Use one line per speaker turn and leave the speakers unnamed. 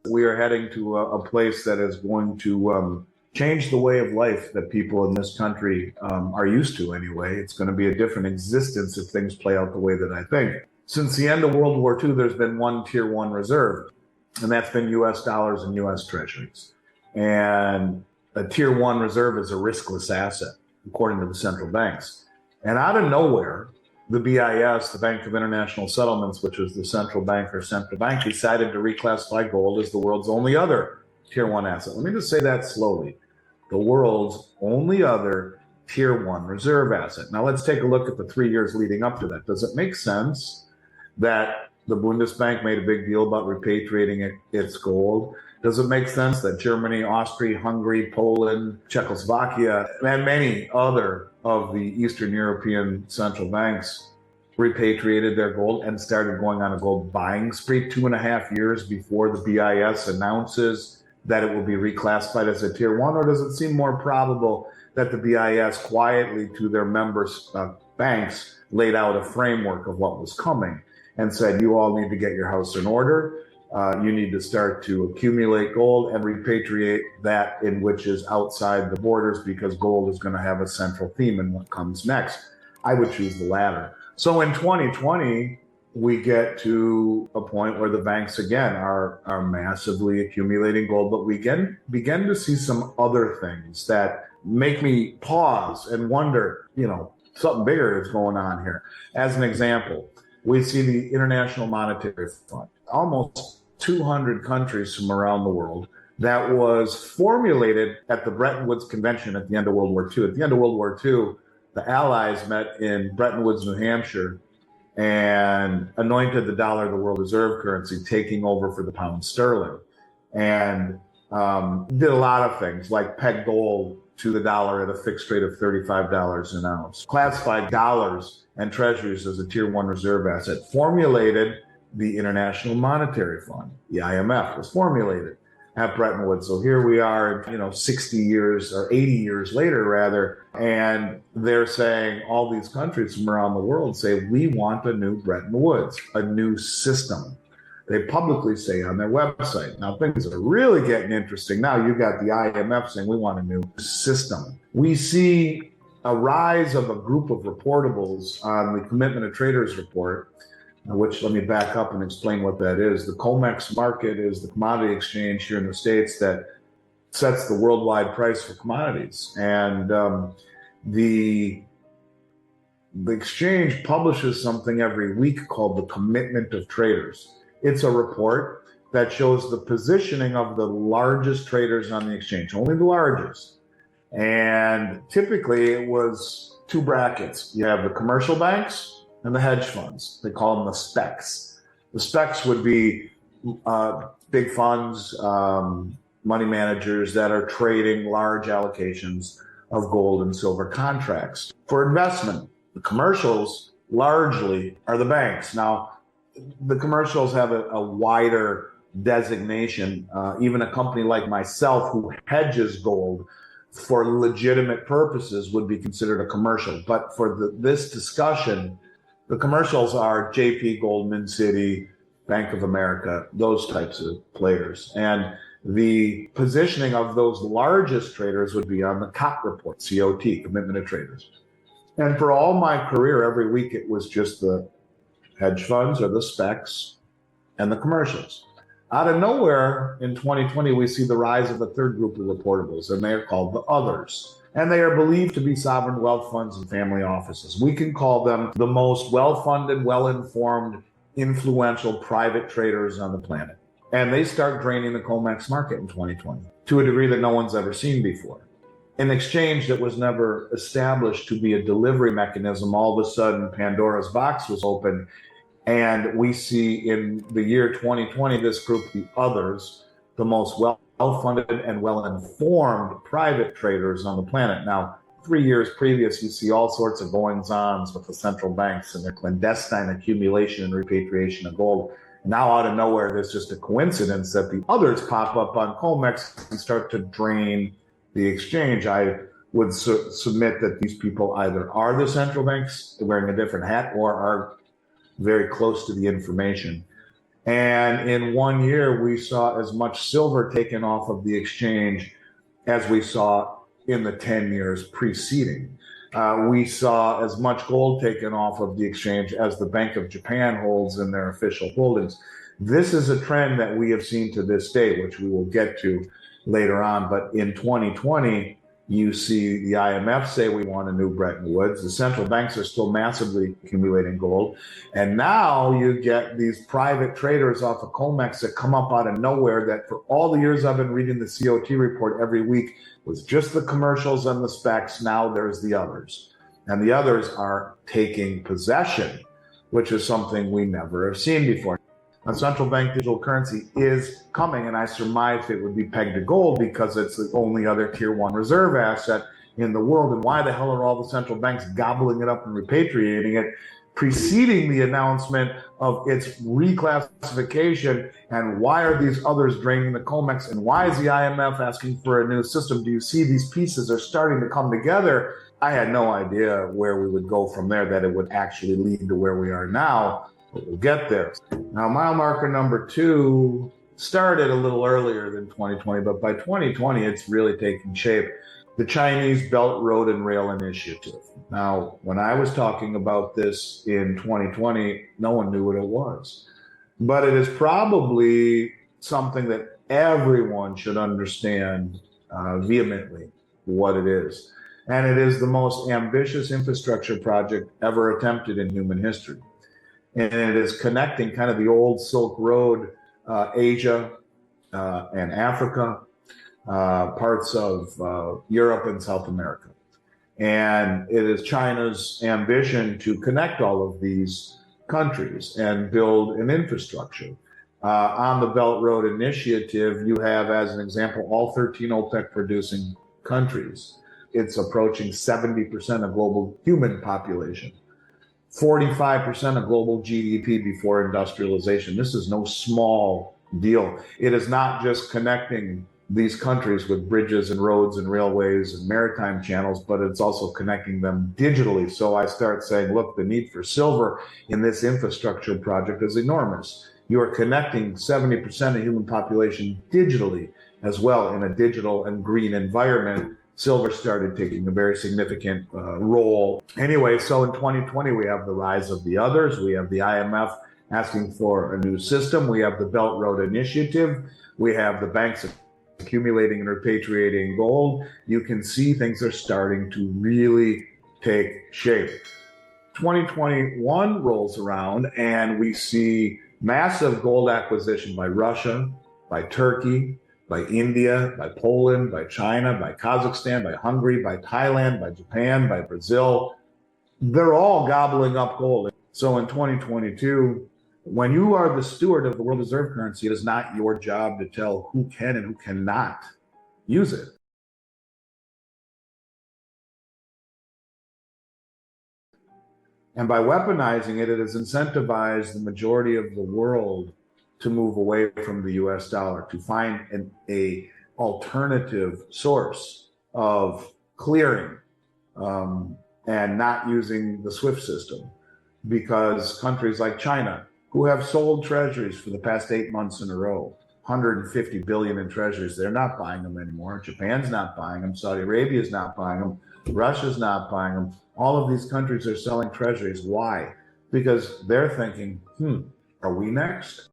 We are heading to a place that is going to change the way of life that people in this country are used to anyway. It's going to be a different existence if things play out the way that I think. Since the end of World War II, there's been one Tier 1 reserve, and that's been U.S. dollars and U.S. treasuries. And a Tier 1 reserve is a riskless asset, according to the central banks. And out of nowhere, the BIS, the Bank of International Settlements, which was the central bank, decided to reclassify gold as the world's only other Tier 1 asset. Let me just say that slowly. The world's only other Tier 1 reserve asset. Now let's take a look at the 3 years leading up to that. Does it make sense that the Bundesbank made a big deal about repatriating its gold? Does it make sense that Germany, Austria, Hungary, Poland, Czechoslovakia, and many other of the Eastern European central banks repatriated their gold and started going on a gold buying spree 2.5 years before the BIS announces that it will be reclassified as a Tier 1? Or does it seem more probable that the BIS quietly to their members banks laid out a framework of what was coming and said, you all need to get your house in order. You need to start to accumulate gold and repatriate that in which is outside the borders, because gold is going to have a central theme in what comes next. I would choose the latter. So in 2020, we get to a point where the banks again are massively accumulating gold, but we begin to see some other things that make me pause and wonder, something bigger is going on here. As an example, we see the International Monetary Fund, almost 200 countries from around the world, that was formulated at the Bretton Woods Convention at the end of World War II. At the end of World War II, the Allies met in Bretton Woods, New Hampshire, and anointed the dollar the world reserve currency, taking over for the pound sterling. And did a lot of things, like peg gold to the dollar at a fixed rate of $35 an ounce, classified dollars and treasuries as a Tier 1 reserve asset, formulated the International Monetary Fund. The IMF was formulated at Bretton Woods. So here we are, 60 years or 80 years later, rather, and they're saying, all these countries from around the world say, we want a new Bretton Woods, a new system. They publicly say on their website. Now things are really getting interesting. Now you've got the IMF saying, we want a new system. We see a rise of a group of reportables on the Commitment of Traders report, which, let me back up and explain what that is. The COMEX market is the commodity exchange here in the States that sets the worldwide price for commodities. And the exchange publishes something every week called the Commitment of Traders. It's a report that shows the positioning of the largest traders on the exchange, only the largest. And typically it was two brackets. You have the commercial banks and the hedge funds. They call them the specs. The specs would be big funds, money managers that are trading large allocations of gold and silver contracts for investment. The commercials largely are the banks. Now, the commercials have a wider designation. Even a company like myself who hedges gold for legitimate purposes would be considered a commercial. But for this discussion, the commercials are JP, Goldman, Citi, Bank of America, those types of players. And the positioning of those largest traders would be on the COT report, COT, Commitment of Traders. And for all my career, every week it was just the hedge funds or the specs and the commercials. Out of nowhere in 2020, we see the rise of a third group of reportables, and they are called the others. And they are believed to be sovereign wealth funds and family offices. We can call them the most well-funded, well-informed, influential private traders on the planet. And they start draining the COMEX market in 2020 to a degree that no one's ever seen before. An exchange that was never established to be a delivery mechanism, all of a sudden Pandora's box was open. And we see in the year 2020, this group, the others, the most well-funded and well-informed private traders on the planet. Now, 3 years previous, you see all sorts of goings-ons with the central banks and their clandestine accumulation and repatriation of gold. Now, out of nowhere, there's just a coincidence that the others pop up on COMEX and start to drain the exchange. I would submit that these people either are the central banks wearing a different hat or are very close to the information. And in 1 year, we saw as much silver taken off of the exchange as we saw in the 10 years preceding. We saw as much gold taken off of the exchange as the Bank of Japan holds in their official holdings. This is a trend that we have seen to this day, which we will get to later on. But in 2020, you see the IMF say we want a new Bretton Woods. The central banks are still massively accumulating gold. And now you get these private traders off of COMEX that come up out of nowhere that for all the years I've been reading the COT report every week was just the commercials and the specs. Now there's the others. And the others are taking possession, which is something we never have seen before. A central bank digital currency is coming, and I surmise it would be pegged to gold because it's the only other tier one reserve asset in the world. And why the hell are all the central banks gobbling it up and repatriating it, preceding the announcement of its reclassification? And why are these others draining the COMEX? And why is the IMF asking for a new system? Do you see these pieces are starting to come together? I had no idea where we would go from there, that it would actually lead to where we are now. But we'll get there. Now, mile marker number 2 started a little earlier than 2020, but by 2020, it's really taking shape. The Chinese Belt Road and Rail Initiative. Now, when I was talking about this in 2020, no one knew what it was. But it is probably something that everyone should understand vehemently what it is. And it is the most ambitious infrastructure project ever attempted in human history. And it is connecting kind of the old Silk Road, Asia and Africa, parts of Europe and South America. And it is China's ambition to connect all of these countries and build an infrastructure. On the Belt Road Initiative, you have, as an example, all 13 OPEC producing countries. It's approaching 70% of global human population. 45% of global GDP before industrialization. This is no small deal. It is not just connecting these countries with bridges and roads and railways and maritime channels, but it's also connecting them digitally. So I start saying, look, the need for silver in this infrastructure project is enormous. You are connecting 70% of human population digitally as well in a digital and green environment. Silver started taking a very significant role. Anyway, so in 2020, we have the rise of the others. We have the IMF asking for a new system. We have the Belt Road Initiative. We have the banks accumulating and repatriating gold. You can see things are starting to really take shape. 2021 rolls around and we see massive gold acquisition by Russia, by Turkey, by India, by Poland, by China, by Kazakhstan, by Hungary, by Thailand, by Japan, by Brazil. They're all gobbling up gold. So in 2022, when you are the steward of the world reserve currency, it is not your job to tell who can and who cannot use it. And by weaponizing it, it has incentivized the majority of the world to move away from the US dollar, to find an alternative source of clearing and not using the SWIFT system. Because countries like China, who have sold treasuries for the past 8 months in a row, 150 billion in treasuries, they're not buying them anymore. Japan's not buying them. Saudi Arabia is not buying them. Russia's not buying them. All of these countries are selling treasuries. Why? Because they're thinking, are we next?